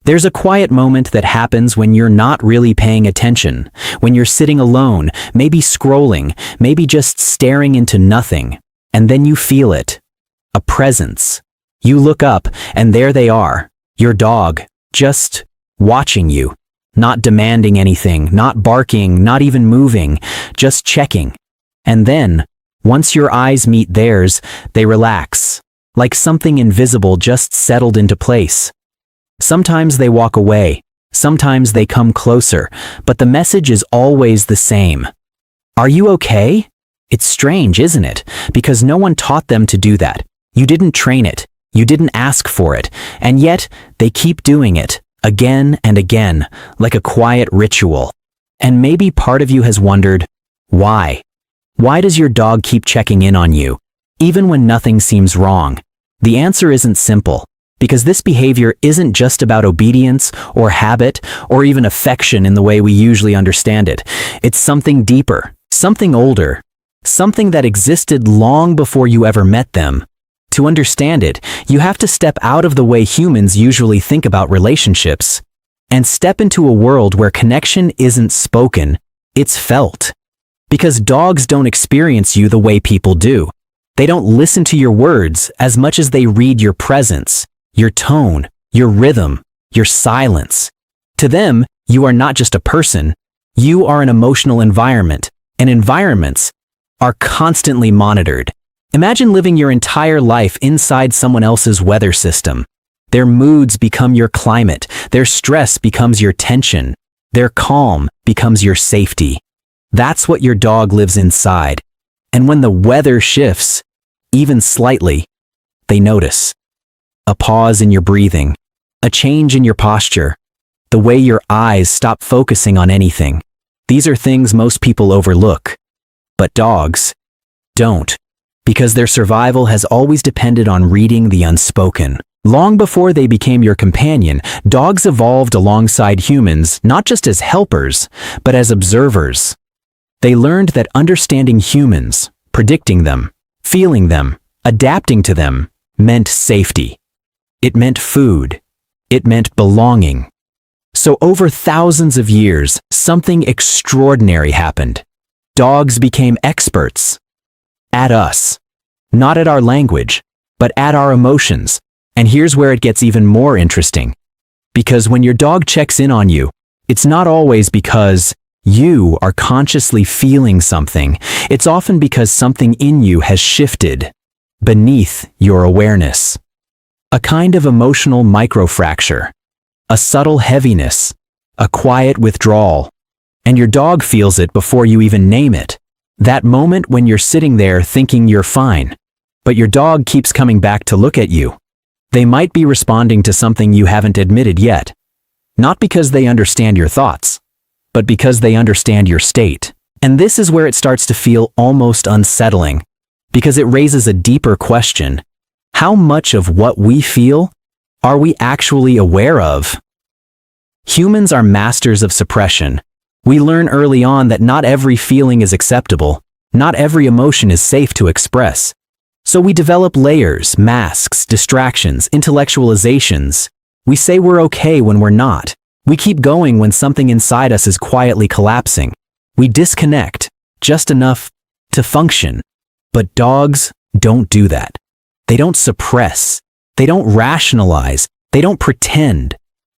There's a quiet moment that happens when you're not really paying attention, when you're sitting alone, maybe scrolling, maybe just staring into nothing, and then you feel it. A presence. You look up, and there they are, your dog, just watching you, not demanding anything, not barking, not even moving, just checking. And then, once your eyes meet theirs, they relax, like something invisible just settled into place. Sometimes they walk away, sometimes they come closer, but the message is always the same. Are you okay? It's strange, isn't it? Because no one taught them to do that. You didn't train it, you didn't ask for it, and yet they keep doing it, again and again, like a quiet ritual. And maybe part of you has wondered, why? Why does your dog keep checking in on you, even when nothing seems wrong? The answer isn't simple. Because this behavior isn't just about obedience or habit or even affection in the way we usually understand it. It's something deeper, something older, something that existed long before you ever met them. To understand it, you have to step out of the way humans usually think about relationships and step into a world where connection isn't spoken, it's felt. Because dogs don't experience you the way people do. They don't listen to your words as much as they read your presence, your tone, your rhythm, your silence. To them, you are not just a person, you are an emotional environment, and environments are constantly monitored. Imagine living your entire life inside someone else's weather system. Their moods become your climate, their stress becomes your tension, their calm becomes your safety. That's what your dog lives inside. And when the weather shifts, even slightly, they notice. A pause in your breathing, a change in your posture, the way your eyes stop focusing on anything. These are things most people overlook. But dogs don't, because their survival has always depended on reading the unspoken. Long before they became your companion, dogs evolved alongside humans not just as helpers, but as observers. They learned that understanding humans, predicting them, feeling them, adapting to them, meant safety. It meant food. It meant belonging. So over thousands of years, something extraordinary happened. Dogs became experts. At us. Not at our language, but at our emotions. And here's where it gets even more interesting. Because when your dog checks in on you, it's not always because you are consciously feeling something. It's often because something in you has shifted beneath your awareness. A kind of emotional microfracture, a subtle heaviness, a quiet withdrawal, and your dog feels it before you even name it. That moment when you're sitting there thinking you're fine, but your dog keeps coming back to look at you. They might be responding to something you haven't admitted yet, not because they understand your thoughts, but because they understand your state. And this is where it starts to feel almost unsettling, because it raises a deeper question. How much of what we feel are we actually aware of? Humans are masters of suppression. We learn early on that not every feeling is acceptable, not every emotion is safe to express. So we develop layers, masks, distractions, intellectualizations. We say we're okay when we're not. We keep going when something inside us is quietly collapsing. We disconnect, just enough to function. But dogs don't do that. They don't suppress. They don't rationalize. They don't pretend.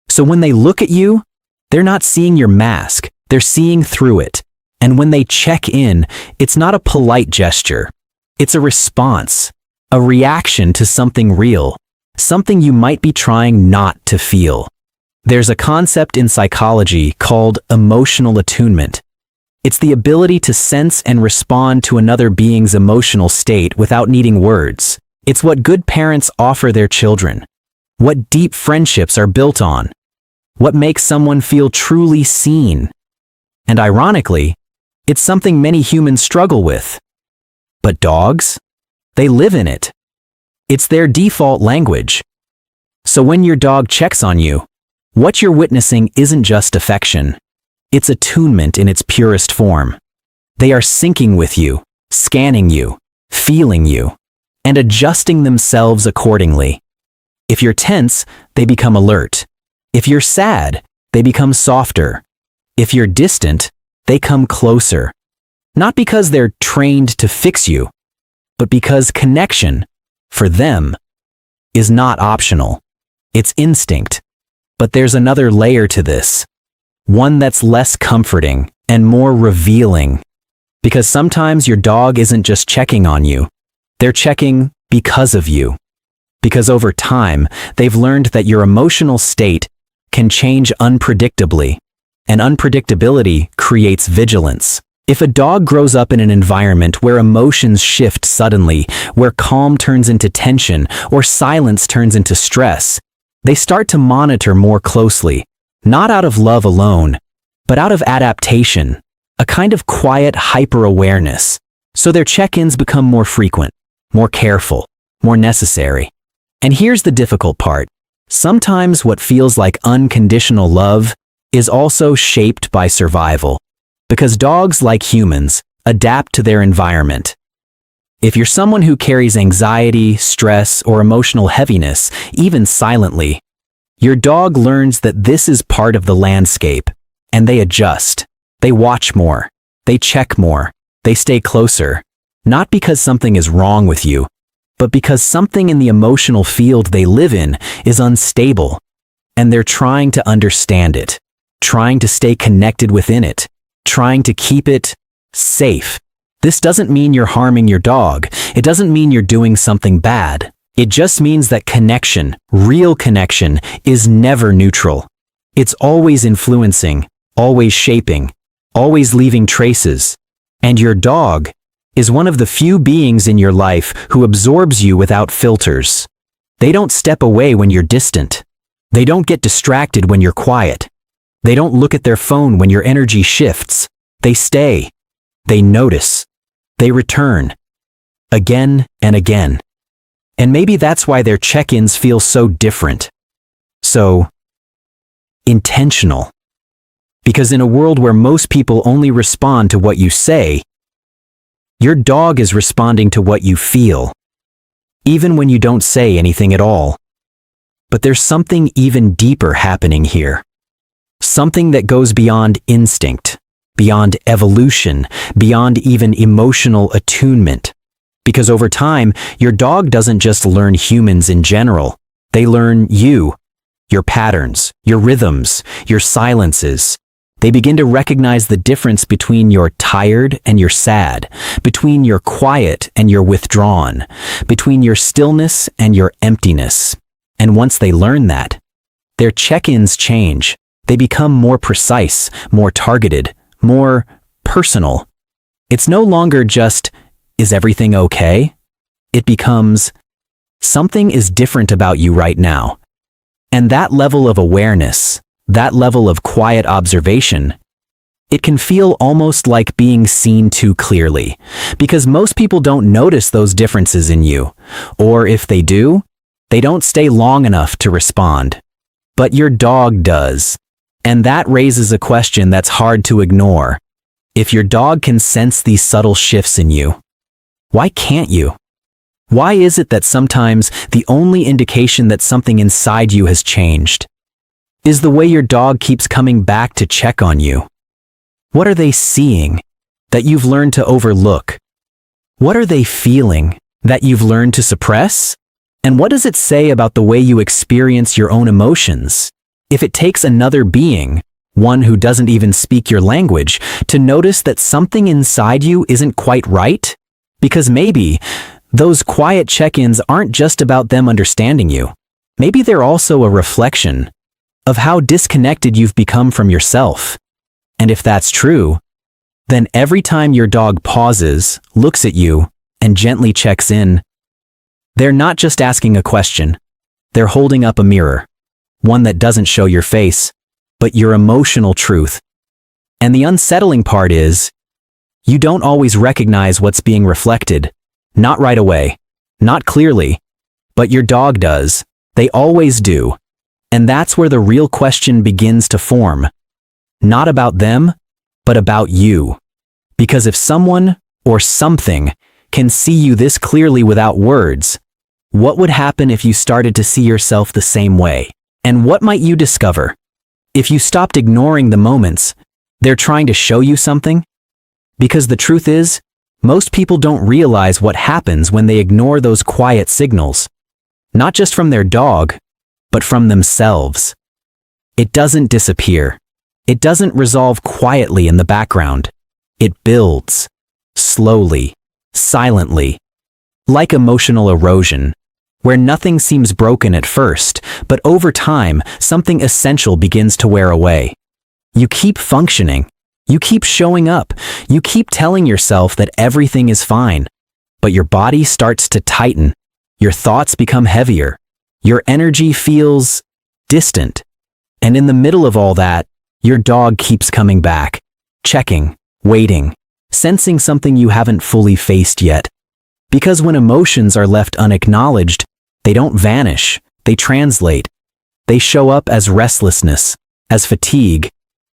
So when they look at you, they're not seeing your mask. They're seeing through it. And when they check in, it's not a polite gesture. It's a response, a reaction to something real, something you might be trying not to feel. There's a concept in psychology called emotional attunement. It's the ability to sense and respond to another being's emotional state without needing words. It's what good parents offer their children, what deep friendships are built on, what makes someone feel truly seen. And ironically, it's something many humans struggle with. But dogs? They live in it. It's their default language. So when your dog checks on you, what you're witnessing isn't just affection. It's attunement in its purest form. They are syncing with you, scanning you, feeling you, and adjusting themselves accordingly. If you're tense, they become alert. If you're sad, they become softer. If you're distant, they come closer. Not because they're trained to fix you, but because connection, for them, is not optional. It's instinct. But there's another layer to this. One that's less comforting and more revealing. Because sometimes your dog isn't just checking on you. They're checking because of you. Because over time, they've learned that your emotional state can change unpredictably. And unpredictability creates vigilance. If a dog grows up in an environment where emotions shift suddenly, where calm turns into tension or silence turns into stress, they start to monitor more closely, not out of love alone, but out of adaptation, a kind of quiet hyper-awareness. So their check-ins become more frequent, more careful, more necessary. And here's the difficult part. Sometimes what feels like unconditional love is also shaped by survival. Because dogs, like humans, adapt to their environment. If you're someone who carries anxiety, stress, or emotional heaviness, even silently, your dog learns that this is part of the landscape, and they adjust. They watch more. They check more. They stay closer. Not because something is wrong with you, but because something in the emotional field they live in is unstable, and they're trying to understand it, trying to stay connected within it, trying to keep it safe. This doesn't mean you're harming your dog. It doesn't mean you're doing something bad. It just means that connection, real connection, is never neutral. It's always influencing, always shaping, always leaving traces. And your dog is one of the few beings in your life who absorbs you without filters. They don't step away when you're distant. They don't get distracted when you're quiet. They don't look at their phone when your energy shifts. They stay. They notice. They return. Again and again. And maybe that's why their check-ins feel so different. So intentional. Because in a world where most people only respond to what you say, your dog is responding to what you feel. Even when you don't say anything at all. But there's something even deeper happening here. Something that goes beyond instinct, beyond evolution, beyond even emotional attunement. Because over time, your dog doesn't just learn humans in general. They learn you, your patterns, your rhythms, your silences. They begin to recognize the difference between your tired and your sad, between your quiet and your withdrawn, between your stillness and your emptiness. And once they learn that, their check-ins change. They become more precise, more targeted, more personal. It's no longer just, is everything okay? It becomes, something is different about you right now. And that level of awareness, that level of quiet observation, it can feel almost like being seen too clearly, because most people don't notice those differences in you. Or if they do, they don't stay long enough to respond. But your dog does. And that raises a question that's hard to ignore. If your dog can sense these subtle shifts in you, why can't you? Why is it that sometimes the only indication that something inside you has changed is the way your dog keeps coming back to check on you? What are they seeing that you've learned to overlook? What are they feeling that you've learned to suppress? And what does it say about the way you experience your own emotions? If it takes another being, one who doesn't even speak your language, to notice that something inside you isn't quite right? Because maybe those quiet check-ins aren't just about them understanding you. Maybe they're also a reflection of how disconnected you've become from yourself. And if that's true, then every time your dog pauses, looks at you, and gently checks in, they're not just asking a question. They're holding up a mirror. One that doesn't show your face, but your emotional truth. And the unsettling part is, you don't always recognize what's being reflected. Not right away, not clearly, but your dog does. They always do. And that's where the real question begins to form. Not about them, but about you. Because if someone or something can see you this clearly without words, what would happen if you started to see yourself the same way? And what might you discover? If you stopped ignoring the moments, they're trying to show you something? Because the truth is, most people don't realize what happens when they ignore those quiet signals. Not just from their dog, but from themselves. It doesn't disappear. It doesn't resolve quietly in the background. It builds. Slowly. Silently. Like emotional erosion, where nothing seems broken at first, but over time, something essential begins to wear away. You keep functioning. You keep showing up. You keep telling yourself that everything is fine. But your body starts to tighten. Your thoughts become heavier. Your energy feels distant. And in the middle of all that, your dog keeps coming back, checking, waiting, sensing something you haven't fully faced yet. Because when emotions are left unacknowledged, they don't vanish, they translate. They show up as restlessness, as fatigue,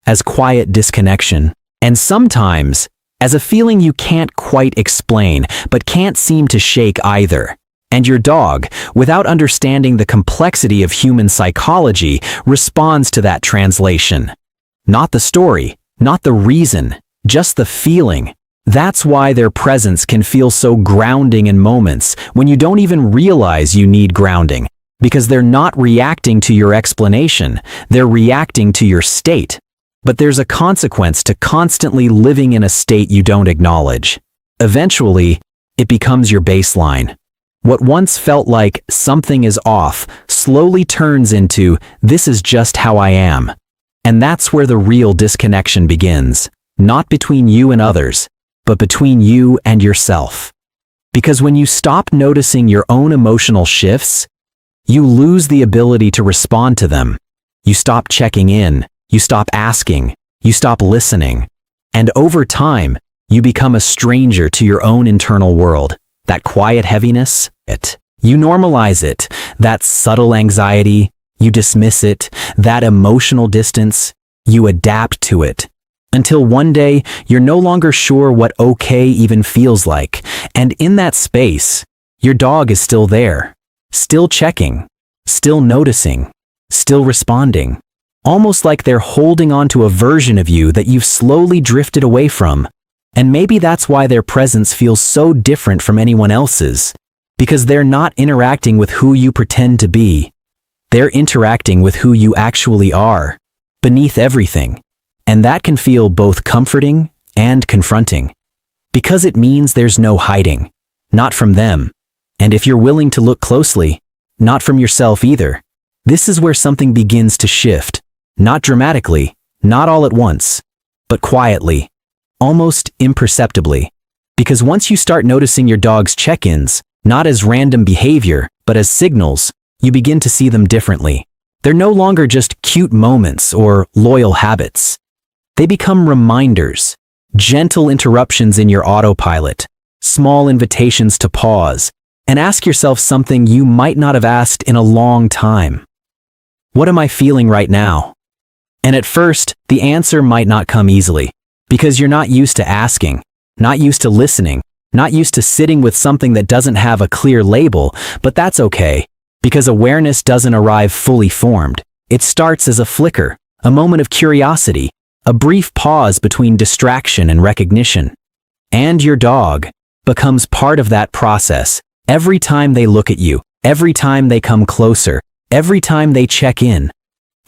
as quiet disconnection, and sometimes as a feeling you can't quite explain, but can't seem to shake either. And your dog, without understanding the complexity of human psychology, responds to that translation. Not the story, not the reason, just the feeling. That's why their presence can feel so grounding in moments when you don't even realize you need grounding, because they're not reacting to your explanation, they're reacting to your state. But there's a consequence to constantly living in a state you don't acknowledge. Eventually, it becomes your baseline. What once felt like something is off slowly turns into this is just how I am. And that's where the real disconnection begins, not between you and others, but between you and yourself. Because when you stop noticing your own emotional shifts, you lose the ability to respond to them. You stop checking in, you stop asking, you stop listening. And over time, you become a stranger to your own internal world. That quiet heaviness, you normalize it. That subtle anxiety, you dismiss it. That emotional distance, you adapt to it. Until one day, you're no longer sure what okay even feels like. And in that space, your dog is still there. Still checking. Still noticing. Still responding. Almost like they're holding on to a version of you that you've slowly drifted away from. And maybe that's why their presence feels so different from anyone else's. Because they're not interacting with who you pretend to be. They're interacting with who you actually are, beneath everything. And that can feel both comforting and confronting. Because it means there's no hiding. Not from them. And if you're willing to look closely, not from yourself either. This is where something begins to shift. Not dramatically, not all at once, but quietly. Almost imperceptibly. Because once you start noticing your dog's check-ins, not as random behavior, but as signals, you begin to see them differently. They're no longer just cute moments or loyal habits. They become reminders, gentle interruptions in your autopilot, small invitations to pause, and ask yourself something you might not have asked in a long time. What am I feeling right now? And at first, the answer might not come easily. Because you're not used to asking, not used to listening, not used to sitting with something that doesn't have a clear label, but that's okay, because awareness doesn't arrive fully formed. It starts as a flicker, a moment of curiosity, a brief pause between distraction and recognition. And your dog becomes part of that process every time they look at you, every time they come closer, every time they check in.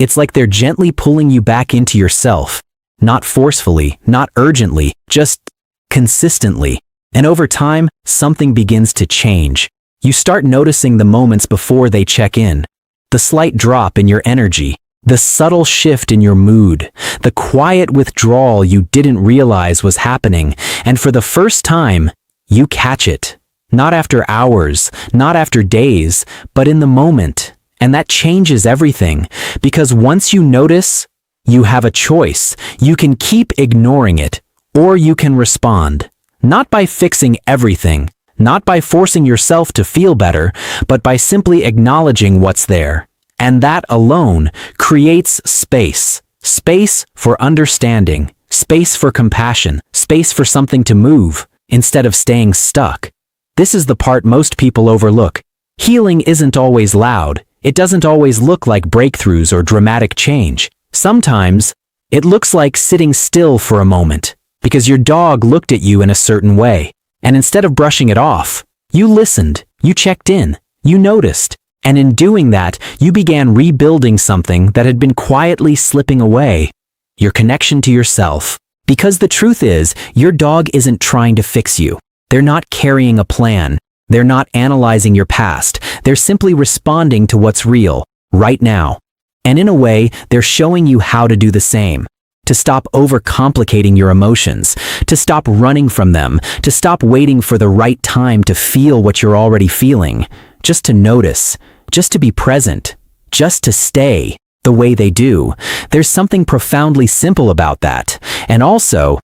It's like they're gently pulling you back into yourself. Not forcefully, not urgently, just consistently. And over time, something begins to change. You start noticing the moments before they check in. The slight drop in your energy, the subtle shift in your mood, the quiet withdrawal you didn't realize was happening. And for the first time, you catch it. Not after hours, not after days, but in the moment. And that changes everything. Because once you notice, you have a choice. You can keep ignoring it, or you can respond. Not by fixing everything, not by forcing yourself to feel better, but by simply acknowledging what's there. And that alone creates space. Space for understanding, space for compassion, space for something to move, instead of staying stuck. This is the part most people overlook. Healing isn't always loud. it doesn't always look like breakthroughs or dramatic change. Sometimes, it looks like sitting still for a moment, because your dog looked at you in a certain way, and instead of brushing it off, you listened, you checked in, you noticed, and in doing that, you began rebuilding something that had been quietly slipping away, your connection to yourself. Because the truth is, your dog isn't trying to fix you. They're not carrying a plan. They're not analyzing your past. They're simply responding to what's real, right now. And in a way, they're showing you how to do the same. To stop overcomplicating your emotions, to stop running from them, to stop waiting for the right time to feel what you're already feeling, just to notice, just to be present, just to stay the way they do. There's something profoundly simple about that, and also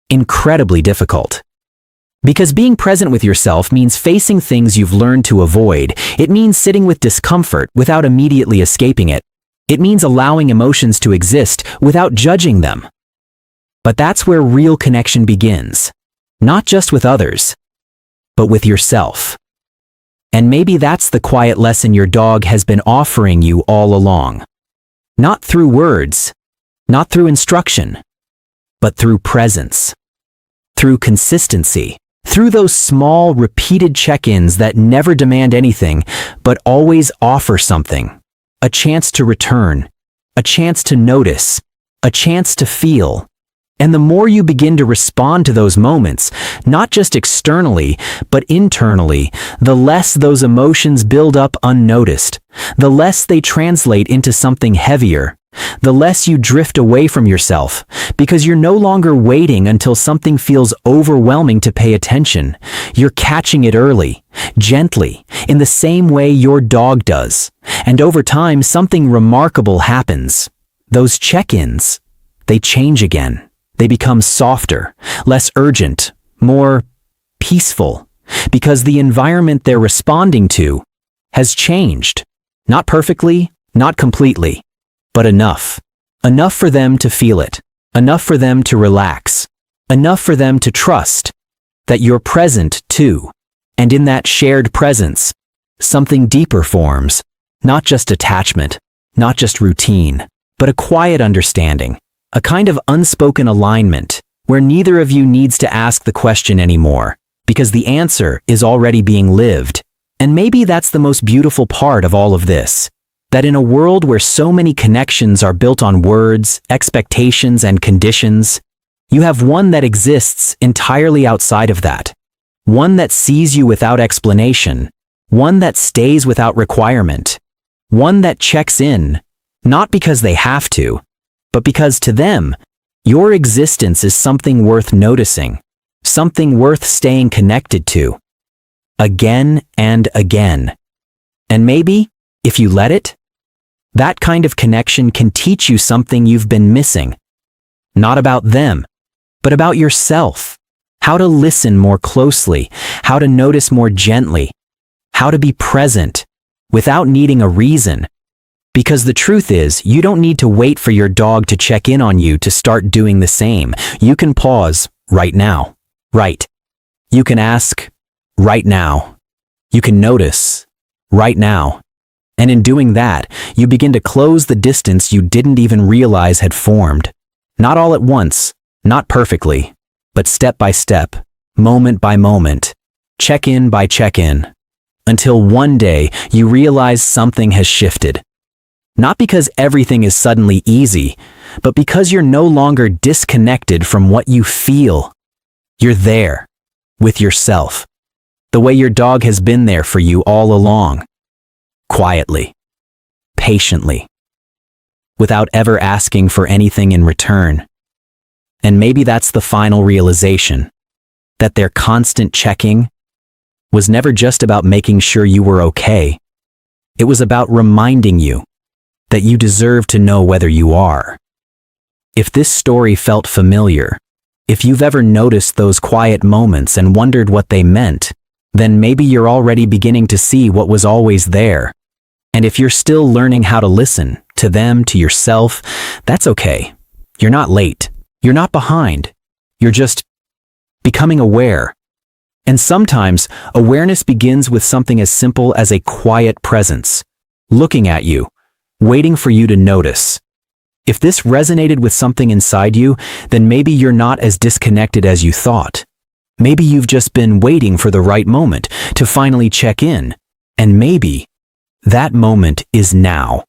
incredibly difficult. Because being present with yourself means facing things you've learned to avoid. It means sitting with discomfort without immediately escaping it. It means allowing emotions to exist without judging them. But that's where real connection begins. Not just with others, but with yourself. And maybe that's the quiet lesson your dog has been offering you all along. Not through words, not through instruction, but through presence, through consistency, through those small, repeated check-ins that never demand anything, but always offer something. A chance to return, a chance to notice, a chance to feel. And the more you begin to respond to those moments, not just externally, but internally, the less those emotions build up unnoticed, the less they translate into something heavier, the less you drift away from yourself, because you're no longer waiting until something feels overwhelming to pay attention. You're catching it early, gently, in the same way your dog does. And over time, something remarkable happens. Those check-ins, they change again. They become softer, less urgent, more peaceful, because the environment they're responding to has changed. Not perfectly, not completely, but enough. Enough for them to feel it, enough for them to relax, enough for them to trust that you're present too. And in that shared presence, something deeper forms, not just attachment, not just routine, but a quiet understanding. A kind of unspoken alignment, where neither of you needs to ask the question anymore, because the answer is already being lived. And maybe that's the most beautiful part of all of this, that in a world where so many connections are built on words, expectations, and conditions, you have one that exists entirely outside of that. One that sees you without explanation, one that stays without requirement, one that checks in, not because they have to, but because to them, your existence is something worth noticing, something worth staying connected to, again and again. And maybe, if you let it, that kind of connection can teach you something you've been missing. Not about them, but about yourself. How to listen more closely, how to notice more gently, how to be present without needing a reason. Because the truth is, you don't need to wait for your dog to check in on you to start doing the same. You can pause right now. Right. You can ask right now. You can notice right now. And in doing that, you begin to close the distance you didn't even realize had formed. Not all at once, not perfectly, but step by step, moment by moment, check-in by check-in, until one day you realize something has shifted. Not because everything is suddenly easy, but because you're no longer disconnected from what you feel. You're there, with yourself, the way your dog has been there for you all along. Quietly, patiently, without ever asking for anything in return. And maybe that's the final realization, that their constant checking was never just about making sure you were okay. It was about reminding you that you deserve to know whether you are. If this story felt familiar, if you've ever noticed those quiet moments and wondered what they meant, then maybe you're already beginning to see what was always there. And if you're still learning how to listen to them, to yourself, that's okay. You're not late. You're not behind. You're just becoming aware. And sometimes awareness begins with something as simple as a quiet presence. looking at you, waiting for you to notice. If this resonated with something inside you, then maybe you're not as disconnected as you thought. Maybe you've just been waiting for the right moment to finally check in. And maybe that moment is now.